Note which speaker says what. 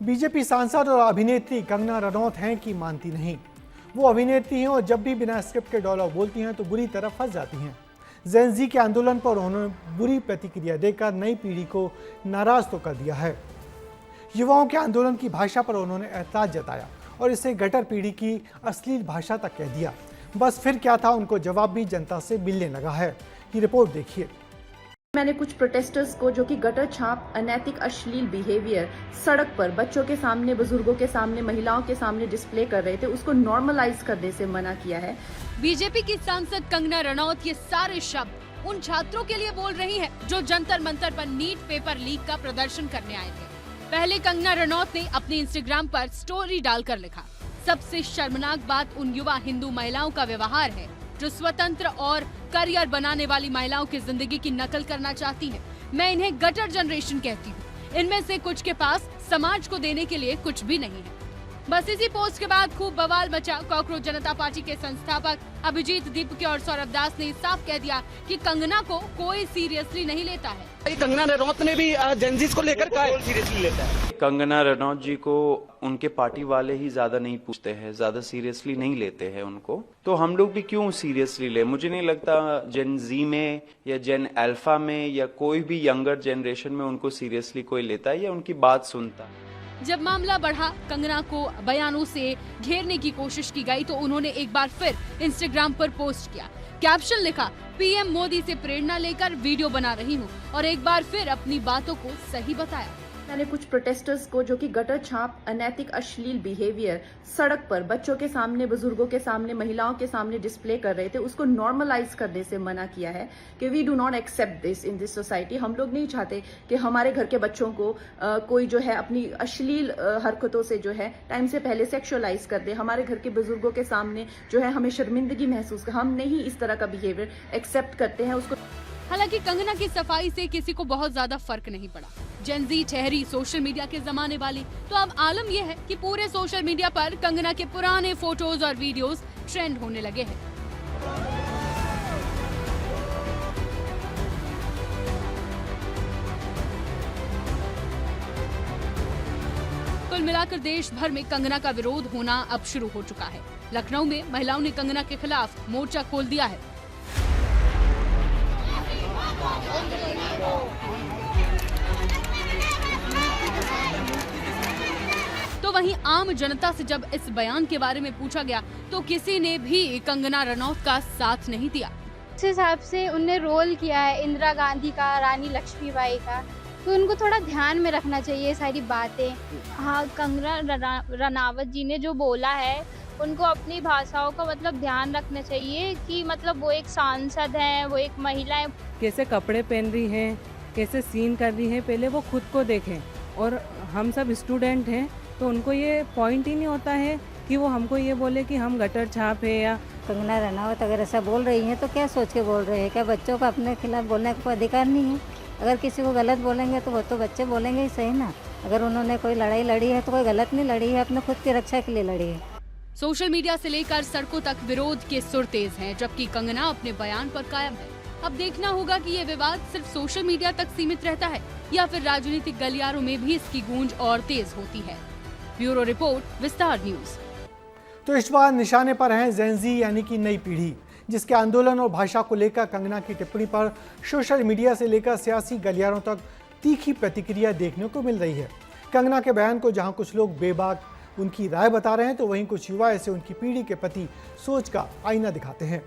Speaker 1: BJP सांसद और अभिनेत्री कंगना रनौत हैं कि मानती नहीं। वो अभिनेत्री हैं और जब भी बिना स्क्रिप्ट के डायलॉग बोलती हैं तो बुरी तरह फंस जाती हैं। जेन ज़ी के आंदोलन पर उन्होंने बुरी प्रतिक्रिया देकर नई पीढ़ी को नाराज तो कर दिया है। युवाओं के आंदोलन की भाषा पर उन्होंने एतराज जताया और इसे गटर पीढ़ी की अश्लील भाषा तक कह दिया। बस फिर क्या था, उनको जवाब भी जनता से मिलने लगा है। ये रिपोर्ट देखिए।
Speaker 2: मैंने कुछ प्रोटेस्टर्स को जो कि गटर छाप, अनैतिक, अश्लील बिहेवियर सड़क पर बच्चों के सामने, बुजुर्गों के सामने, महिलाओं के सामने डिस्प्ले कर रहे थे, उसको नॉर्मलाइज करने से मना किया है।
Speaker 3: बीजेपी की सांसद कंगना रनौत ये सारे शब्द उन छात्रों के लिए बोल रही है जो जंतर मंतर पर नीट पेपर लीक का प्रदर्शन करने आए थे। पहले कंगना रनौत ने अपने इंस्टाग्राम पर स्टोरी डालकर लिखा, सबसे शर्मनाक बात उन युवा हिंदू महिलाओं का व्यवहार है जो स्वतंत्र और करियर बनाने वाली महिलाओं की जिंदगी की नकल करना चाहती हैं। मैं इन्हें गटर जनरेशन कहती हूँ। इनमें से कुछ के पास समाज को देने के लिए कुछ भी नहीं है। बस इसी पोस्ट के बाद खूब बवाल मचा। कॉकरोच जनता पार्टी के संस्थापक अभिजीत दीपके और सौरभ दास ने साफ कह दिया कि कंगना को कोई सीरियसली नहीं लेता है।
Speaker 4: कंगना रनौत ने भी जेनजीस को लेकर कहा सीरियसली लेता है।
Speaker 5: कंगना रनौत जी को उनके पार्टी वाले ही ज्यादा नहीं पूछते हैं, ज्यादा सीरियसली नहीं लेते हैं उनको, तो हम लोग भी क्यों सीरियसली ले। मुझे नहीं लगता जेन जी में या जेन अल्फा में या कोई भी यंगर जनरेशन में उनको सीरियसली कोई लेता है या उनकी बात सुनता है।
Speaker 3: जब मामला बढ़ा, कंगना को बयानों से घेरने की कोशिश की गई तो उन्होंने एक बार फिर इंस्टाग्राम पर पोस्ट किया। कैप्शन लिखा, पीएम मोदी से प्रेरणा लेकर वीडियो बना रही हूँ, और एक बार फिर अपनी बातों को सही बताया।
Speaker 2: मैंने कुछ प्रोटेस्टर्स को जो कि गटर छाप, अनैतिक, अश्लील बिहेवियर सड़क पर बच्चों के सामने, बुजुर्गों के सामने, महिलाओं के सामने डिस्प्ले कर रहे थे, उसको नॉर्मलाइज करने से मना किया है कि we do not accept this in this society. हम लोग नहीं चाहते कि हमारे घर के बच्चों को कोई जो है अपनी अश्लील हरकतों से जो है टाइम से पहले सेक्सुअलाइज कर दे। हमारे घर के बुजुर्गों के सामने जो है हमें शर्मिंदगी महसूस कर, हम नहीं इस तरह का बिहेवियर एक्सेप्ट करते हैं उसको।
Speaker 3: हालांकि कंगना की सफाई से किसी को बहुत ज्यादा फर्क नहीं पड़ा। जेन ज़ी ठहरी सोशल मीडिया के जमाने वाली, तो अब आलम यह है कि पूरे सोशल मीडिया पर कंगना के पुराने फोटोज और वीडियोस ट्रेंड होने लगे हैं। कुल मिलाकर देश भर में कंगना का विरोध होना अब शुरू हो चुका है। लखनऊ में महिलाओं ने कंगना के खिलाफ मोर्चा खोल दिया है। तो वहीं आम जनता से जब इस बयान के बारे में पूछा गया तो किसी ने भी कंगना रनौत का साथ नहीं दिया।
Speaker 6: इस हिसाब से उनने रोल किया है इंदिरा गांधी का, रानी लक्ष्मीबाई का, तो उनको थोड़ा ध्यान में रखना चाहिए सारी बातें। हाँ, कंगना रनौत जी ने जो बोला है उनको अपनी भाषाओं का मतलब ध्यान रखना चाहिए कि मतलब वो एक सांसद हैं, वो एक महिला है।
Speaker 7: कैसे कपड़े पहन रही हैं, कैसे सीन कर रही हैं, पहले वो खुद को देखें। और हम सब स्टूडेंट हैं तो उनको ये पॉइंट ही नहीं होता है कि वो हमको ये बोले कि हम गटर छाप है। या
Speaker 8: कंगना रनौत अगर ऐसा बोल रही हैं तो क्या सोच के बोल रहे हैं? क्या बच्चों को अपने खिलाफ बोलने का कोई अधिकार नहीं है? अगर किसी को गलत बोलेंगे तो वो तो बच्चे बोलेंगे ही, सही ना। अगर उन्होंने कोई लड़ाई लड़ी है तो कोई गलत नहीं लड़ी है, अपने खुद की रक्षा के लिए लड़ी है।
Speaker 3: सोशल मीडिया से लेकर सड़कों तक विरोध के सुर तेज हैं, जबकि कंगना अपने बयान पर कायम है। अब देखना होगा कि ये विवाद सिर्फ सोशल मीडिया तक सीमित रहता है या फिर राजनीतिक गलियारों में भी इसकी गूंज और तेज होती है। ब्यूरो रिपोर्ट, विस्तार न्यूज।
Speaker 1: तो इस बार निशाने पर है जेन ज़ी यानी कि नई पीढ़ी, जिसके आंदोलन और भाषा को लेकर कंगना की टिप्पणी पर सोशल मीडिया से लेकर सियासी गलियारों तक तीखी प्रतिक्रिया देखने को मिल रही है। कंगना के बयान को जहां कुछ लोग बेबाक उनकी राय बता रहे हैं तो वहीं कुछ युवा ऐसे उनकी पीढ़ी के प्रति सोच का आईना दिखाते हैं।